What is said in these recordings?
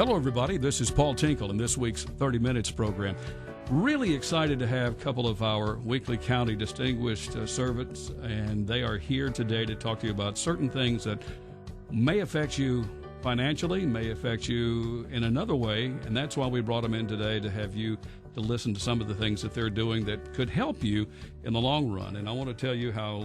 Hello, everybody. This is Paul Tinkle in this week's 30 Minutes program. Really excited to have a couple of our Weakley County distinguished servants, and they are here today to talk to you about certain things that may affect you financially, may affect you in another way, and that's why we brought them in today to have you to listen to some of the things that they're doing that could help you in the long run. And I want to tell you how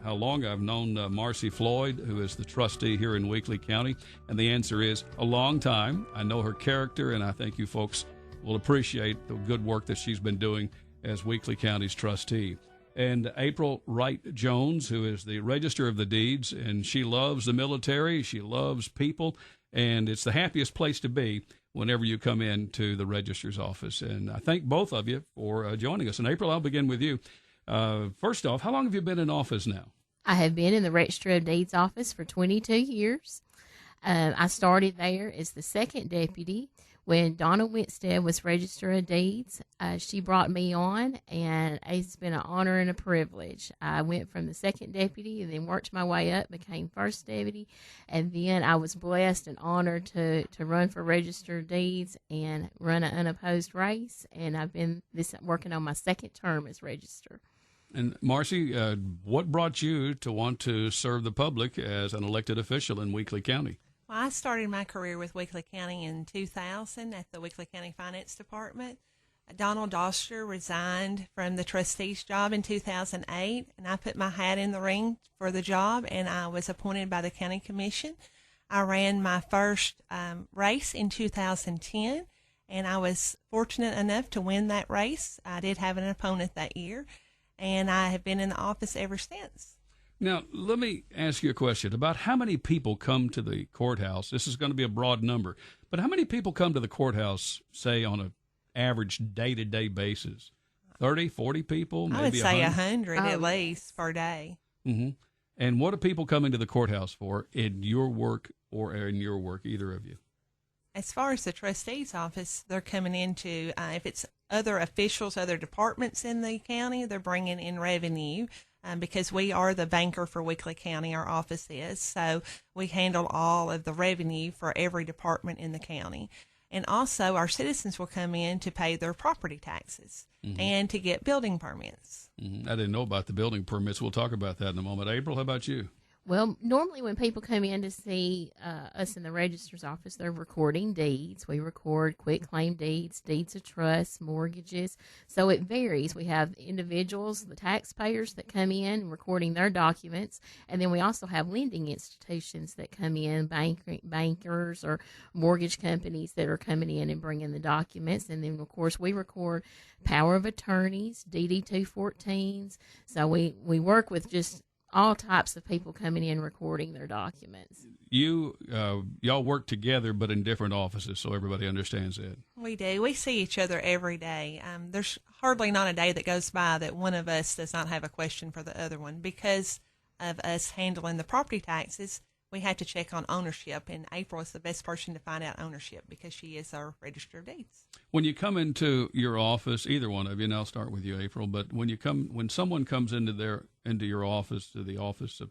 long I've known Marci Floyd, who is the trustee here in Weakley County, and the answer is a long time. I know her character, and I think you folks will appreciate the good work that she's been doing as Weakley County's trustee. And April Wright Jones, who is the Register of the Deeds, and she loves the military, she loves people, and it's the happiest place to be whenever you come into the Register's office. And I thank both of you for joining us. And April, I'll begin with you. First off, how long have you been in office now? I have been in the Register of Deeds office for 22 years. I started there as the second deputy when Donna Winstead was Register of Deeds. She brought me on, and it's been an honor and a privilege. I went from the second deputy and then worked my way up, became first deputy, and then I was blessed and honored to run for Register of Deeds and run an unopposed race, and I've been working on my second term as Register. And Marci, what brought you to want to serve the public as an elected official in Weakley County? Well, I started my career with Weakley County in 2000 at the Weakley County Finance Department. Donald Doster resigned from the trustee's job in 2008, and I put my hat in the ring for the job, and I was appointed by the county commission. I ran my first race in 2010, and I was fortunate enough to win that race. I did have an opponent that year, and I have been in the office ever since. Now, let me ask you a question about how many people come to the courthouse. This is going to be a broad number, but how many people come to the courthouse, say, on an average day-to-day basis? 30, 40 people, maybe I would say 100 at least per day. Mm-hmm. And what are people coming to the courthouse for in your work or in your work, either of you? As far as the trustee's office, they're coming into, if it's other officials, other departments in the county, they're bringing in revenue. Because we are the banker for Weakley County, our office is. So we handle all of the revenue for every department in the county. And also our citizens will come in to pay their property taxes and to get building permits. I didn't know about the building permits. We'll talk about that in a moment. April, how about you? Well, normally when people come in to see us in the Register's office, they're recording deeds. We record quitclaim deeds, deeds of trust, mortgages. So it varies. We have individuals, the taxpayers that come in recording their documents, and then we also have lending institutions that come in, bankers or mortgage companies that are coming in and bringing the documents. And then, of course, we record power of attorneys, DD 214s. So we work with just all types of people coming in recording their documents. Y'all work together, but in different offices, so everybody understands that. We do. We see each other every day. There's hardly not a day that goes by that one of us does not have a question for the other one. Because of us handling the property taxes, we have to check on ownership, and April is the best person to find out ownership because she is our Register of Deeds. When you come into your office, either one of you, and I'll start with you, April, but when someone comes into your office, to the office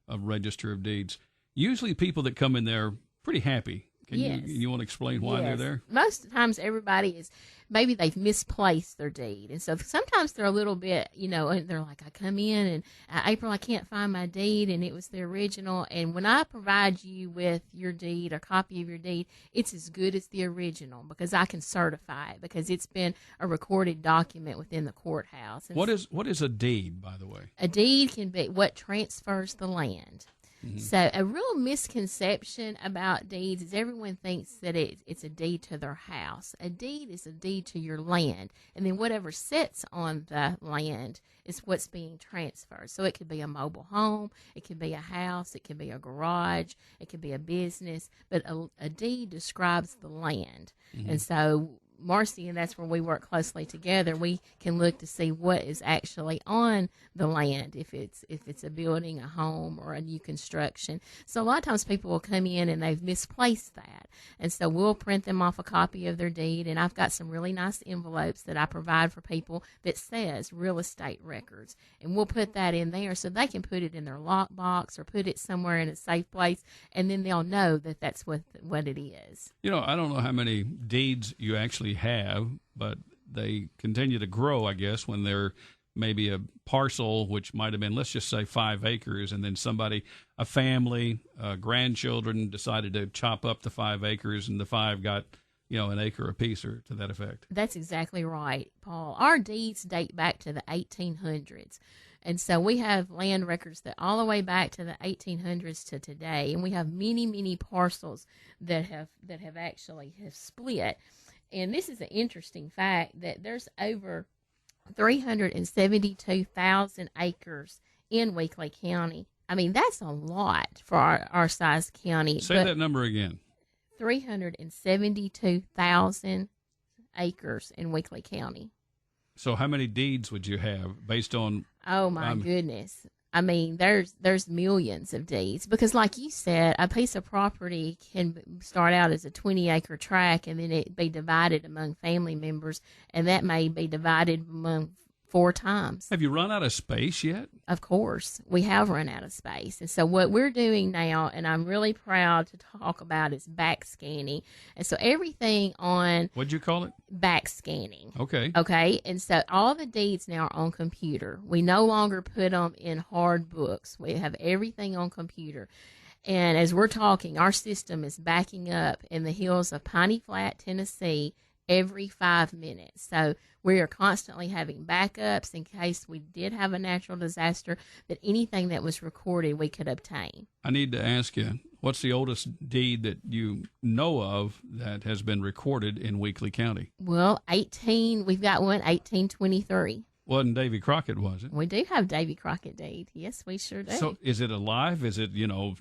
of Register of Deeds, usually people that come in there pretty happy. Yes. You want to explain why they're there? Most of the times everybody is, maybe they've misplaced their deed. And so sometimes they're a little bit, and they're like, I come in and April, I can't find my deed, and it was the original. And when I provide you with your deed, a copy of your deed, it's as good as the original because I can certify it because it's been a recorded document within the courthouse. And what is a deed, by the way? A deed can be what transfers the land. So a real misconception about deeds is everyone thinks that it's a deed to their house. A deed is a deed to your land, and then whatever sits on the land is what's being transferred. So it could be a mobile home, it could be a house, it could be a garage, it could be a business, but a deed describes the land. And so Marci, and that's where we work closely together. We can look to see what is actually on the land, if it's a building, a home, or a new construction. So a lot of times people will come in and they've misplaced that, and so we'll print them off a copy of their deed. And I've got some really nice envelopes that I provide for people that says real estate records, and we'll put that in there so they can put it in their lockbox or put it somewhere in a safe place, and then they'll know that that's what it is. I don't know how many deeds you actually have, but they continue to grow, I guess, when they're maybe a parcel, which might have been, let's just say 5 acres, and then somebody, a family, grandchildren decided to chop up the 5 acres, and the 5 got, an acre apiece or to that effect. That's exactly right, Paul. Our deeds date back to the 1800s. And so we have land records that all the way back to the 1800s to today, and we have many, many parcels that have actually split. And this is an interesting fact that there's over 372,000 acres in Weakley County. I mean, that's a lot for our size county. Say that number again. 372,000 acres in Weakley County. So how many deeds would you have based on? Oh, my goodness. I mean, there's millions of deeds because, like you said, a piece of property can start out as a 20-acre tract, and then it be divided among family members, and that may be divided among 4 times. Have you run out of space yet? Of course, we have run out of space. And so what we're doing now, and I'm really proud to talk about, is back scanning. And so everything on... What'd you call it? Back scanning. Okay. Okay. And so all the deeds now are on computer. We no longer put them in hard books. We have everything on computer. And as we're talking, our system is backing up in the hills of Piney Flat, Tennessee, every 5 minutes. So we are constantly having backups in case we did have a natural disaster, that anything that was recorded we could obtain. I need to ask you, what's the oldest deed that you know of that has been recorded in Weakley County? Well, we've got one, 1823. Wasn't Davy Crockett, was it? We do have Davy Crockett deed. Yes, we sure do. So is it alive? Is it,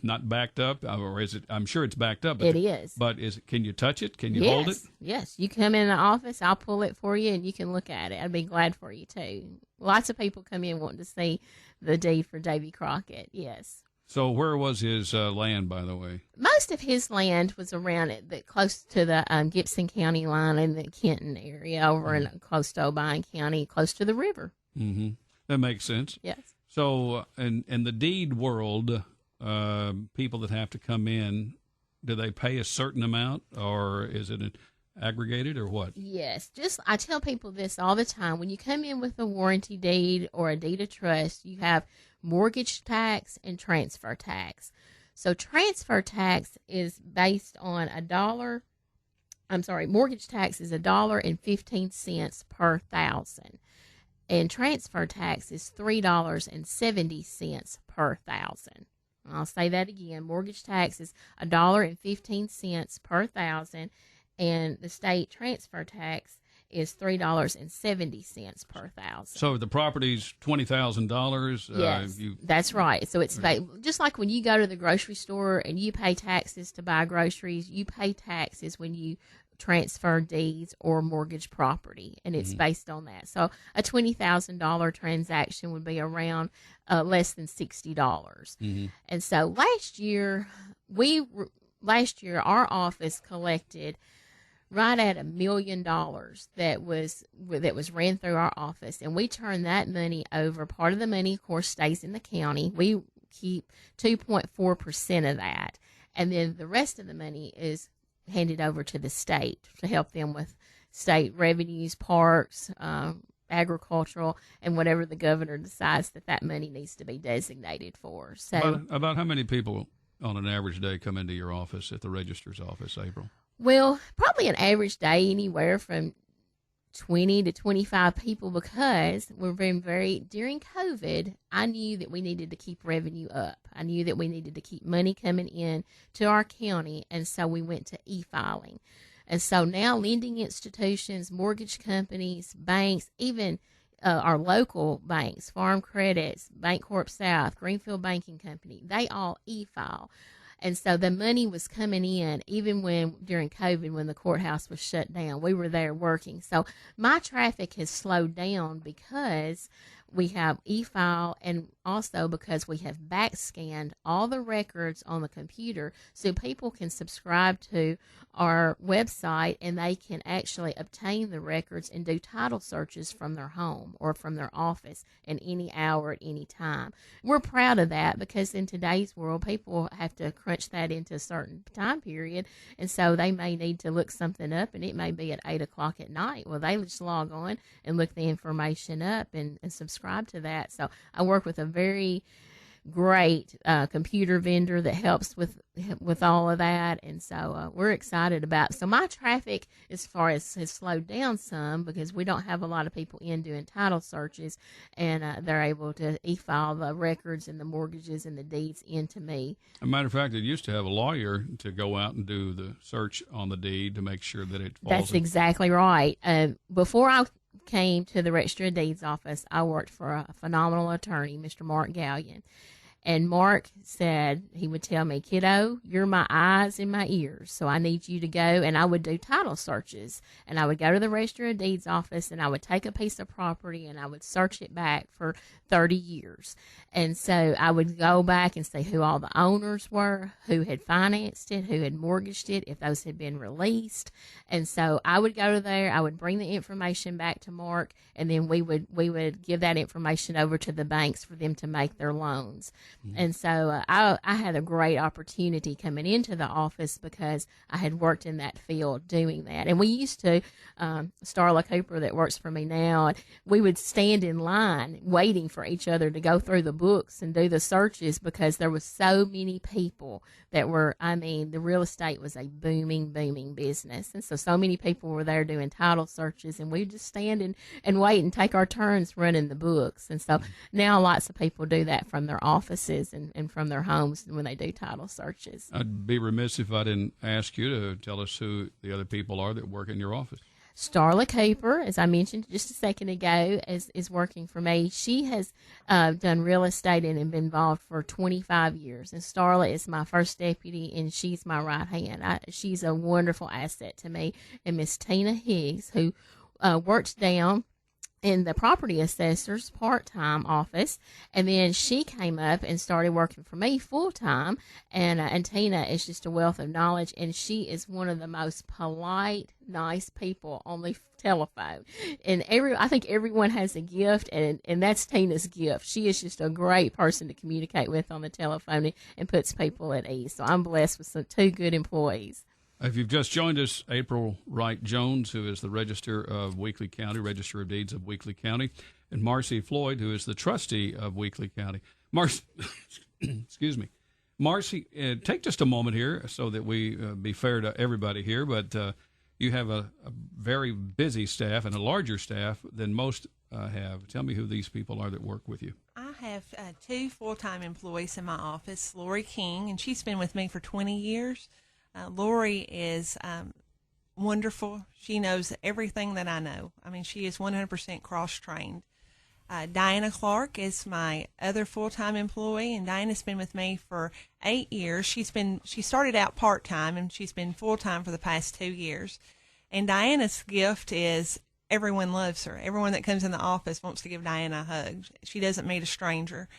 not backed up? Or is it, I'm sure it's backed up. It is. But can you touch it? Can you hold it? Yes. You come in the office, I'll pull it for you, and you can look at it. I'd be glad for you, too. Lots of people come in wanting to see the deed for Davy Crockett, yes. So where was his land, by the way? Most of his land was around close to the Gibson County line in the Kenton area, over in close to Obion County, close to the river. Mm-hmm. That makes sense. Yes. So in the deed world, people that have to come in, do they pay a certain amount, or is it aggregated, or what? Yes. I tell people this all the time. When you come in with a warranty deed or a deed of trust, you have mortgage tax and transfer tax. So transfer tax is based on mortgage tax is $1.15 per thousand. And transfer tax is $3.70 per thousand. I'll say that again. Mortgage tax is $1.15 per thousand, and the state transfer tax is $3.70 per thousand. So the property's $20,000. Yes, that's right. So it's just like when you go to the grocery store and you pay taxes to buy groceries, you pay taxes when you transfer deeds or mortgage property, and it's based on that. So a $20,000 transaction would be around less than $60. And so last year our office collected right at $1 million that was ran through our office, and we turn that money over. Part of the money, of course, stays in the county. We keep 2.4% of that, and then the rest of the money is handed over to the state to help them with state revenues, parks, agricultural, and whatever the governor decides that money needs to be designated for. So about how many people on an average day come into your office at the registrar's office, April? Well, probably an average day anywhere from 20 to 25 people, because during COVID, I knew that we needed to keep revenue up. I knew that we needed to keep money coming in to our county, and so we went to e-filing. And so now lending institutions, mortgage companies, banks, even our local banks, Farm Credits, Bancorp South, Greenfield Banking Company, they all e-file. And so the money was coming in, even when during COVID, when the courthouse was shut down, we were there working. So my traffic has slowed down because we have e-file, and also because we have back scanned all the records on the computer so people can subscribe to our website and they can actually obtain the records and do title searches from their home or from their office in any hour at any time. We're proud of that because in today's world, people have to crunch that into a certain time period, and so they may need to look something up, and it may be at 8 o'clock at night. Well, they just log on and look the information up and subscribe to that. So I work with a very great computer vendor that helps with all of that, and so we're excited about. So my traffic, as far as has slowed down some because we don't have a lot of people in doing title searches, and they're able to e-file the records and the mortgages and the deeds into me. As a matter of fact, it used to have a lawyer to go out and do the search on the deed to make sure that it falls. That's exactly right. Before I came to the Registry of Deeds office, I worked for a phenomenal attorney, Mr. Mark Gallion. And Mark said, he would tell me, kiddo, you're my eyes and my ears, so I need you to go. And I would do title searches. And I would go to the Registry of Deeds office, and I would take a piece of property, and I would search it back for 30 years. And so I would go back and see who all the owners were, who had financed it, who had mortgaged it, if those had been released. And so I would go to there, I would bring the information back to Mark, and then we would give that information over to the banks for them to make their loans. And so I had a great opportunity coming into the office because I had worked in that field doing that. And we used to, Starla Cooper that works for me now, we would stand in line waiting for each other to go through the books and do the searches because there was so many people that were, the real estate was a booming business. And so many people were there doing title searches, and we would just stand and wait and take our turns running the books. And so now lots of people do that from their offices and from their homes when they do title searches. I'd be remiss if I didn't ask you to tell us who the other people are that work in your office. Starla Cooper, as I mentioned just a second ago, is working for me. She has done real estate and been involved for 25 years. And Starla is my first deputy, and she's my right hand. She's a wonderful asset to me. And Miss Tina Higgs, who works down in the property assessor's part-time office, and then she came up and started working for me full-time, and Tina is just a wealth of knowledge, and she is one of the most polite, nice people on the telephone. And I think everyone has a gift, and that's Tina's gift. She is just a great person to communicate with on the telephone and puts people at ease. So I'm blessed with two good employees. If you've just joined us, April Wright Jones, who is the Register of Weakley County, Register of Deeds of Weakley County, and Marci Floyd, who is the Trustee of Weakley County. Excuse me. Marci, take just a moment here so that we be fair to everybody here, but you have a very busy staff and a larger staff than most have. Tell me who these people are that work with you. I have two full-time employees in my office, Lori King, and she's been with me for 20 years. Lori is wonderful. She knows everything that I know. She is 100% cross-trained. Diana Clark is my other full-time employee, and Diana's been with me for 8 years. She started out part-time, and she's been full-time for the past 2 years. And Diana's gift is everyone loves her. Everyone that comes in the office wants to give Diana a hug. She doesn't meet a stranger.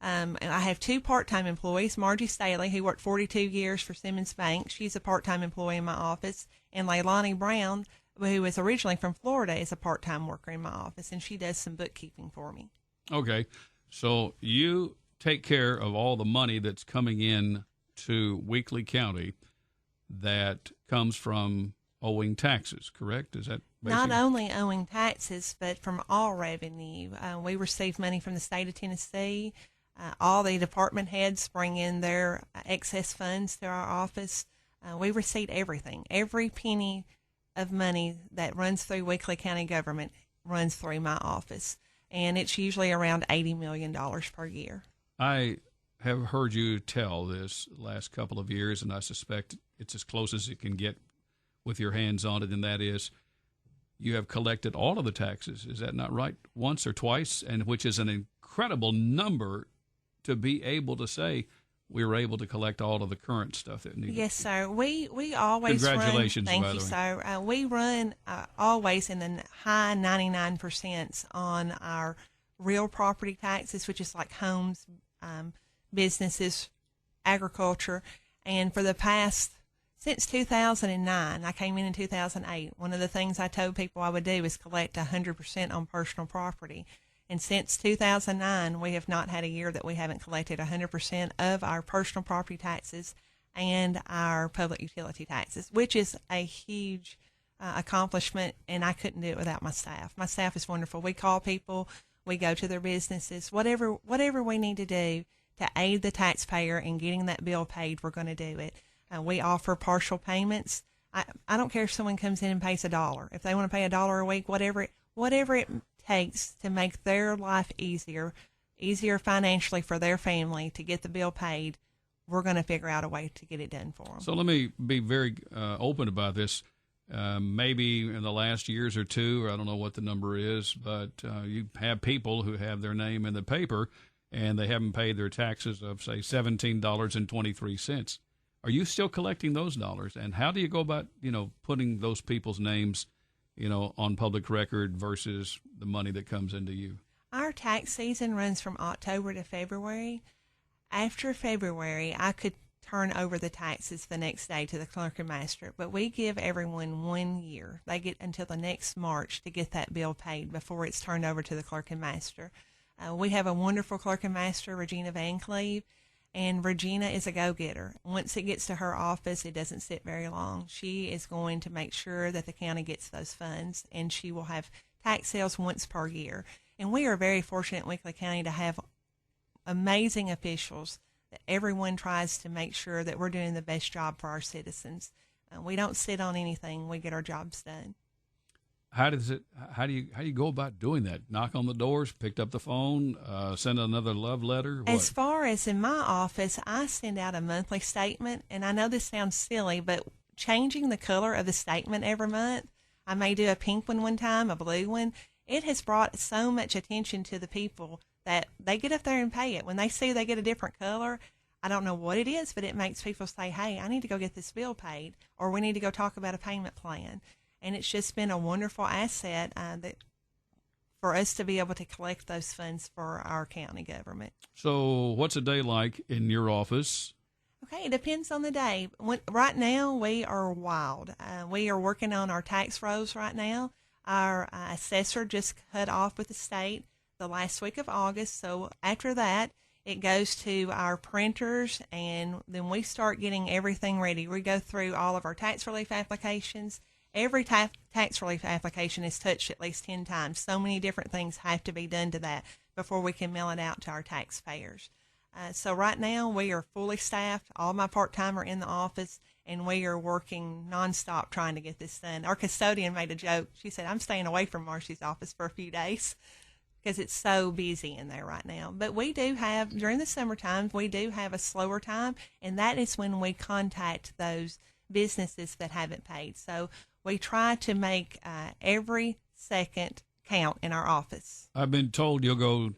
And I have two part-time employees, Margie Staley, who worked 42 years for Simmons Bank. She's a part-time employee in my office. And Leilani Brown, who is originally from Florida, is a part-time worker in my office, and she does some bookkeeping for me. Okay. So you take care of all the money that's coming in to Weakley County that comes from owing taxes, correct? Is that basically? Not only owing taxes, but from all revenue. We receive money from the state of Tennessee. All the department heads bring in their excess funds to our office. We receive everything. Every penny of money that runs through Weakley County government runs through my office, and it's usually around $80 million per year. I have heard you tell this last couple of years, and I suspect it's as close as it can get with your hands on it, and that is you have collected all of the taxes. Is that not right? Once or twice, and which is an incredible number to be able to say, we were able to collect all of the current stuff that needed. Yes, sir. We always Congratulations, run. by Thank you, the way. sir. We run always in the high 99% on our real property taxes, which is like homes, businesses, agriculture, and for the past since 2009, I came in 2008. One of the things I told people I would do is collect 100% on personal property. And since 2009, we have not had a year that we haven't collected 100% of our personal property taxes and our public utility taxes, which is a huge accomplishment, and I couldn't do it without my staff. My staff is wonderful. We call people, we go to their businesses, whatever we need to do to aid the taxpayer in getting that bill paid, we're going to do it. We offer partial payments. I don't care if someone comes in and pays $1. If they want to pay $1 a week, whatever it takes to make their life easier financially for their family to get the bill paid, we're going to figure out a way to get it done for them. So let me be very open about this. Maybe in the last years or two, or I don't know what the number is, but you have people who have their name in the paper and they haven't paid their taxes of, say, $17.23. Are you still collecting those dollars? And how do you go about, putting those people's names, on public record versus the money that comes into you? Our tax season runs from October to February. After February, I could turn over the taxes the next day to the clerk and master, but we give everyone 1 year. They get until the next March to get that bill paid before it's turned over to the clerk and master. We have a wonderful clerk and master, Regina Van Cleve, and Regina is a go-getter. Once it gets to her office, it doesn't sit very long. She is going to make sure that the county gets those funds, and she will have tax sales once per year. And we are very fortunate in Weakley County to have amazing officials that everyone tries to make sure that we're doing the best job for our citizens. We don't sit on anything. We get our jobs done. How do you go about doing that? Knock on the doors, pick up the phone, send another love letter? What? As far as in my office, I send out a monthly statement, and I know this sounds silly, but changing the color of the statement every month, I may do a pink one time, a blue one. It has brought so much attention to the people that they get up there and pay it. When they see they get a different color, I don't know what it is, but it makes people say, hey, I need to go get this bill paid, or we need to go talk about a payment plan. And it's just been a wonderful asset for us to be able to collect those funds for our county government. So what's a day like in your office? Okay, it depends on the day. Right now, we are wild. We are working on our tax rolls right now. Our assessor just cut off with the state the last week of August. So after that, it goes to our printers, and then we start getting everything ready. We go through all of our tax relief applications. Every tax relief application is touched at least 10 times. So many different things have to be done to that before we can mail it out to our taxpayers. So right now we are fully staffed. All my part-time are in the office, and we are working nonstop trying to get this done. Our custodian made a joke. She said, I'm staying away from Marci's office for a few days because it's so busy in there right now. But we do have, during the summertime, we do have a slower time, and that is when we contact those businesses that haven't paid. So we try to make every second count in our office. I've been told you'll go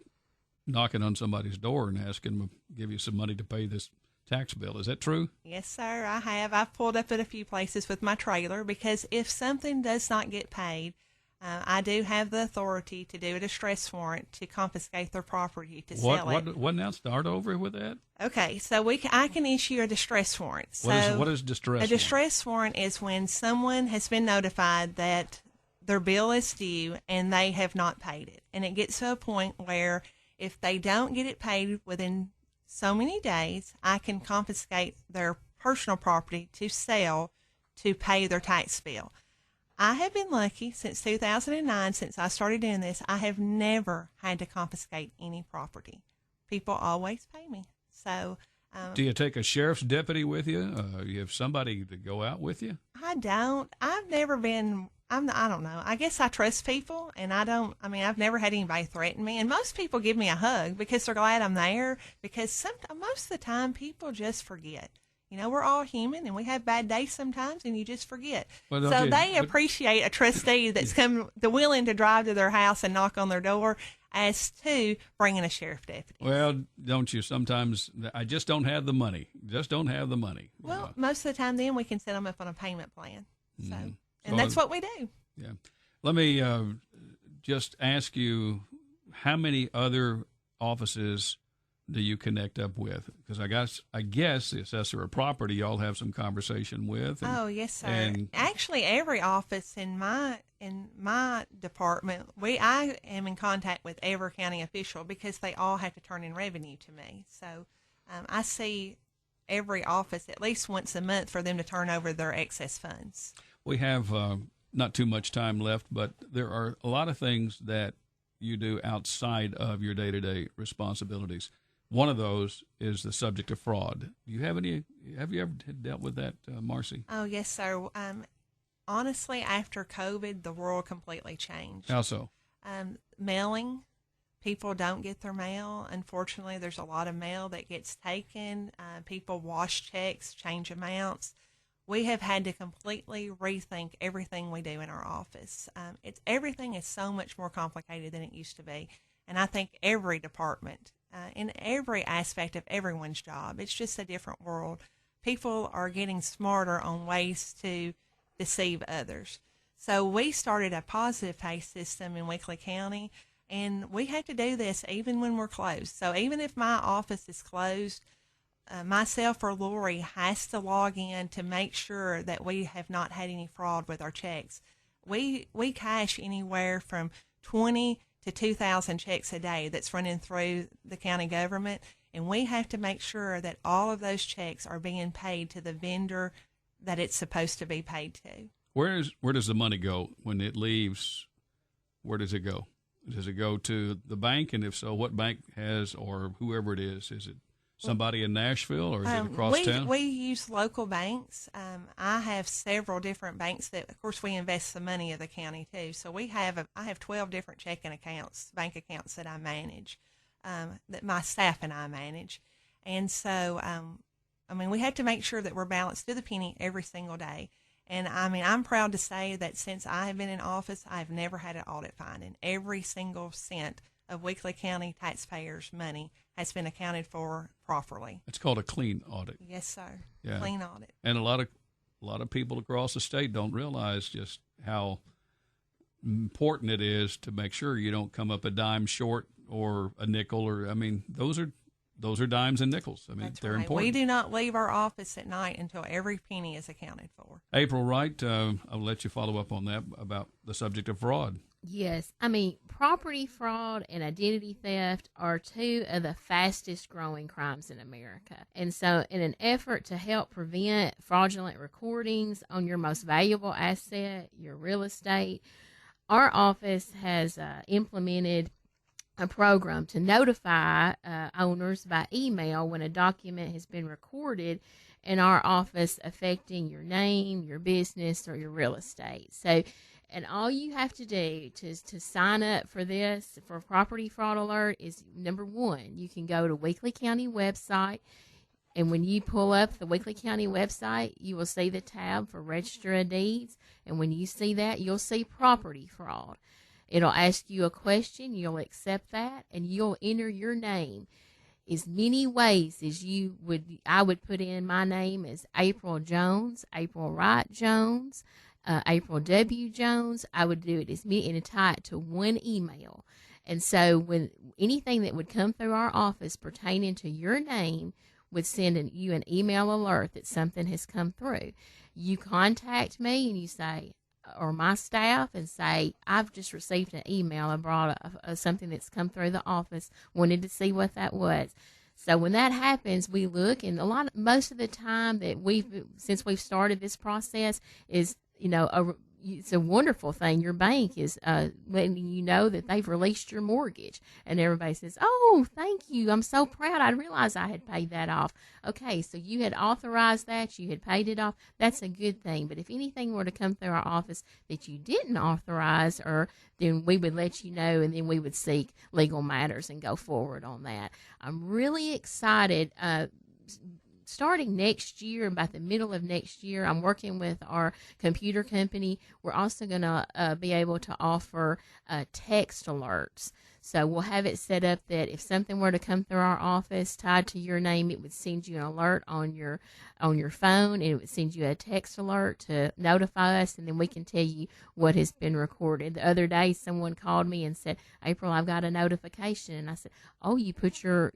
knocking on somebody's door and asking them to give you some money to pay this tax bill. Is that true? Yes, sir, I have. I've pulled up at a few places with my trailer because if something does not get paid, I do have the authority to do a distress warrant to confiscate their property to sell it. What now? Start over with that? Okay, so I can issue a distress warrant. What is distress warrant? A distress warrant is when someone has been notified that their bill is due and they have not paid it. And it gets to a point where if they don't get it paid within so many days, I can confiscate their personal property to sell to pay their tax bill. I have been lucky since 2009, since I started doing this, I have never had to confiscate any property. People always pay me. So, do you take a sheriff's deputy with you? You have somebody to go out with you? I don't. I've never been, I don't know. I guess I trust people, and I've never had anybody threaten me. And most people give me a hug because they're glad I'm there, because most of the time people just forget. We're all human, and we have bad days sometimes, and you just forget. Well, so they appreciate a trustee that's willing to drive to their house and knock on their door. as to bringing a sheriff deputy. Well, don't you? Sometimes I just don't have the money. Just don't have the money. Well, most of the time then we can set them up on a payment plan. So, So and that's what we do. Yeah. Let me just ask you, how many other offices do you connect up with? Because I guess the assessor of property y'all have some conversation with. Oh, yes, sir. And actually, every office in my department, I am in contact with every county official because they all have to turn in revenue to me. So I see every office at least once a month for them to turn over their excess funds. we have not too much time left, but there are a lot of things that you do outside of your day-to-day responsibilities. One of those is the subject of fraud. Do you have any? Have you ever dealt with that, Marci? Oh, yes, sir. Honestly, after COVID, the world completely changed. How so? Mailing. People don't get their mail. Unfortunately, there's a lot of mail that gets taken. People wash checks, change amounts. We have had to completely rethink everything we do in our office. Everything is so much more complicated than it used to be. And I think every department, in every aspect of everyone's job, it's just a different world. People are getting smarter on ways to deceive others. So we started a positive pay system in Weakley County, and we have to do this even when we're closed. So even if my office is closed, myself or Lori has to log in to make sure that we have not had any fraud with our checks. We cash anywhere from 20 to 2,000 checks a day that's running through the county government, and we have to make sure that all of those checks are being paid to the vendor that it's supposed to be paid to. Where does the money go when it leaves? Where does it go? Does it go to the bank? And if so, what bank has, or whoever it is it somebody in Nashville, or is it across town? We use local banks. I have several different banks that, of course, we invest the money of the county too. So I have 12 different checking accounts, bank accounts that I manage, that my staff and I manage. And so, we have to make sure that we're balanced to the penny every single day. And I'm proud to say that since I have been in office, I've never had an audit finding. Every single cent of Weakley County taxpayers' money has been accounted for properly. It's called a clean audit. Yes, sir. Yeah. Clean audit. And a lot of people across the state don't realize just how important it is to make sure you don't come up a dime short or a nickel, or those are dimes and nickels. That's they're right. important. We do not leave our office at night until every penny is accounted for. April Wright, I'll let you follow up on that about the subject of fraud. Yes. Property fraud and identity theft are two of the fastest growing crimes in America. And so in an effort to help prevent fraudulent recordings on your most valuable asset, your real estate, our office has implemented a program to notify owners by email when a document has been recorded in our office affecting your name, your business, or your real estate. So, and all you have to do to sign up for this, for Property Fraud Alert, is number one, you can go to Weakley County website, and when you pull up the Weakley County website, you will see the tab for Register of Deeds, and when you see that, you'll see Property Fraud. It'll ask you a question, you'll accept that, and you'll enter your name as many ways as I would put in my name as April Jones, April Wright Jones, April W. Jones. I would do it as many and tie it to one email. And so when anything that would come through our office pertaining to your name would send you an email alert that something has come through. You contact me and you say, or my staff, and say, I've just received an email. I brought something that's come through the office, wanted to see what that was. So when that happens, we look, and most of the time that since we've started this process is, it's a wonderful thing. Your bank is letting you know that they've released your mortgage, and everybody says, "Oh, thank you! I'm so proud. I realized I had paid that off." Okay, so you had authorized that, you had paid it off. That's a good thing. But if anything were to come through our office that you didn't authorize, then we would let you know, and then we would seek legal matters and go forward on that. I'm really excited. Starting next year, about the middle of next year, I'm working with our computer company. We're also going to be able to offer text alerts. So we'll have it set up that if something were to come through our office tied to your name, it would send you an alert on your phone, and it would send you a text alert to notify us, and then we can tell you what has been recorded. The other day, someone called me and said, "April, I've got a notification," and I said, "Oh, you put your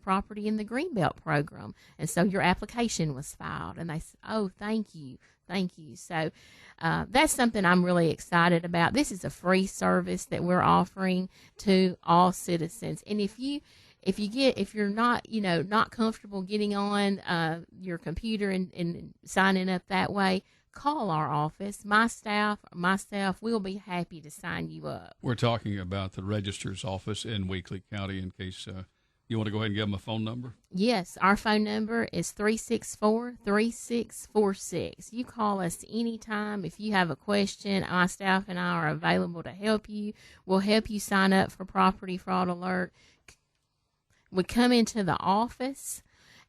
property in the Greenbelt program, and so your application was filed." And they said, "Oh, thank you." Thank you. So that's something I'm really excited about. This is a free service that we're offering to all citizens. And if you're not, not comfortable getting on your computer and signing up that way, call our office. Myself will be happy to sign you up. We're talking about the Registrar's office in Weakley County, in case you want to go ahead and give them a phone number? Yes, our phone number is 364-3646. You call us anytime. If you have a question, our staff and I are available to help you. We'll help you sign up for Property Fraud Alert. We come into the office,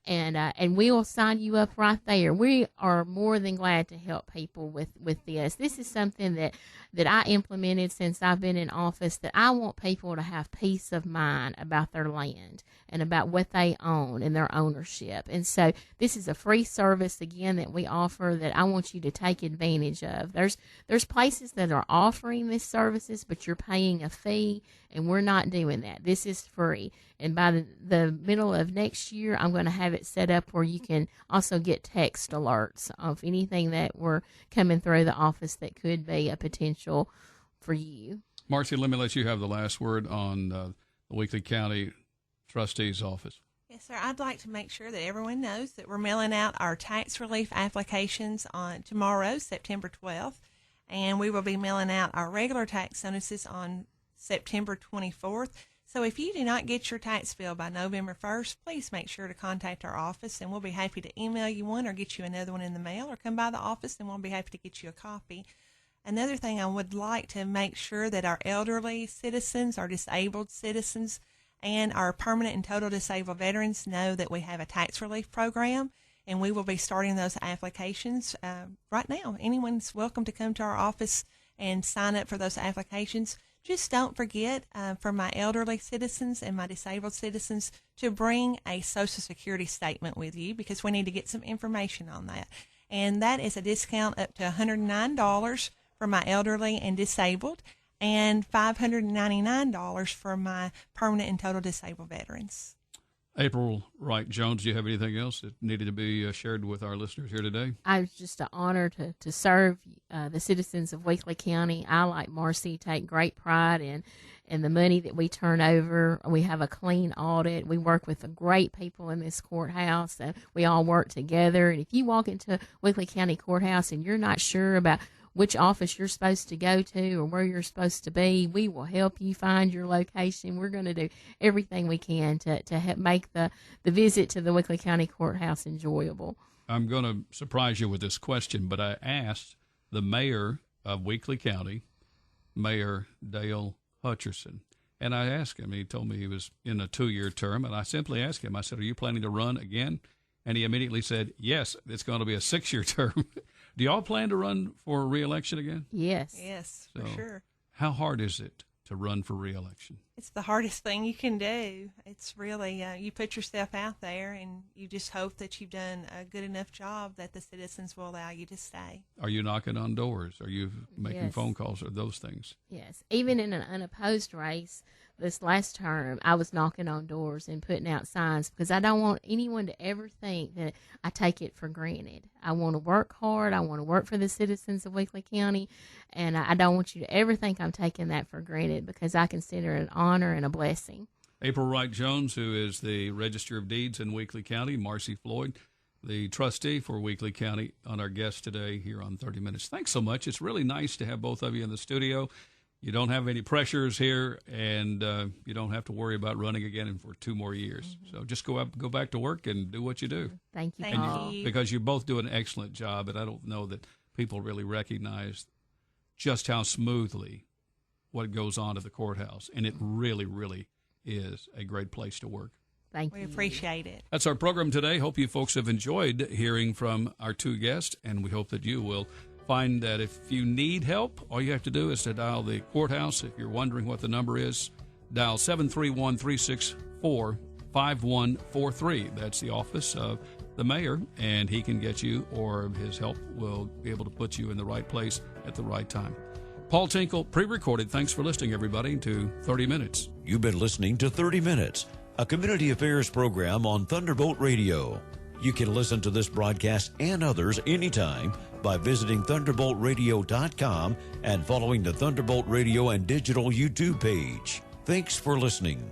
and we will sign you up right there. We are more than glad to help people with this. This is something that I implemented since I've been in office, that I want people to have peace of mind about their land and about what they own and their ownership. And so this is a free service, again, that we offer that I want you to take advantage of. There's places that are offering these services, but you're paying a fee, and we're not doing that. This is free. And by the middle of next year, I'm going to have it set up where you can also get text alerts of anything that were coming through the office that could be a potential for you. Marci, let me let you have the last word on the Weakley County Trustee's office. Yes, sir. I'd like to make sure that everyone knows that we're mailing out our tax relief applications on tomorrow, September 12th, and we will be mailing out our regular tax notices on September 24th. So if you do not get your tax bill by November 1st, please make sure to contact our office, and we'll be happy to email you one or get you another one in the mail, or come by the office and we'll be happy to get you a copy. Another thing, I would like to make sure that our elderly citizens, our disabled citizens, and our permanent and total disabled veterans know that we have a tax relief program, and we will be starting those applications right now. Anyone's welcome to come to our office and sign up for those applications. Just don't forget, for my elderly citizens and my disabled citizens, to bring a Social Security statement with you, because we need to get some information on that. And that is a discount up to $109 for my elderly and disabled, and $599 for my permanent and total disabled veterans. April Wright Jones, do you have anything else that needed to be shared with our listeners here today? I was just an honor to serve the citizens of Weakley County. I, like Marci, take great pride in the money that we turn over. We have a clean audit. We work with great people in this courthouse. We all work together. And if you walk into Weakley County Courthouse and you're not sure about which office you're supposed to go to or where you're supposed to be, we will help you find your location. We're going to do everything we can to help make the visit to the Weakley County Courthouse enjoyable. I'm going to surprise you with this question, but I asked the mayor of Weakley County, Mayor Dale Hutcherson, and I asked him, he told me he was in a 2-year term, and I simply asked him, I said, "Are you planning to run again?" And he immediately said, "Yes, it's going to be a 6-year term." Do y'all plan to run for re-election again? Yes. Yes, So, for sure. How hard is it to run for re-election? It's the hardest thing you can do. It's really, you put yourself out there, and you just hope that you've done a good enough job that the citizens will allow you to stay. Are you knocking on doors? Are you making Yes. phone calls or those things? Yes. Even in an unopposed race this last term, I was knocking on doors and putting out signs, because I don't want anyone to ever think that I take it for granted. I want to work hard. I want to work for the citizens of Weakley County, and I don't want you to ever think I'm taking that for granted, because I consider it an honor and a blessing. April Wright Jones, who is the Register of Deeds in Weakley County, Marci Floyd, the trustee for Weakley County, on our guest today here on 30 Minutes. Thanks so much. It's really nice to have both of you in the studio. You don't have any pressures here, and you don't have to worry about running again for 2 more years. Mm-hmm. So just go back to work and do what you do. Thank you, Thank Paul. you. Because you both do an excellent job, and I don't know that people really recognize just how smoothly what goes on at the courthouse. And it really, really is a great place to work. Thank you. We appreciate it. That's our program today. Hope you folks have enjoyed hearing from our 2 guests, and we hope that you will find that if you need help, all you have to do is to dial the courthouse. If you're wondering what the number is, dial 731-364-5143. That's the office of the mayor, and he can get you, or his help will be able to put you in the right place at the right time. Paul Tinkle, pre-recorded. Thanks for listening, everybody, to 30 Minutes. You've been listening to 30 Minutes, a community affairs program on Thunderbolt Radio. You can listen to this broadcast and others anytime by visiting thunderboltradio.com and following the Thunderbolt Radio and Digital YouTube page. Thanks for listening.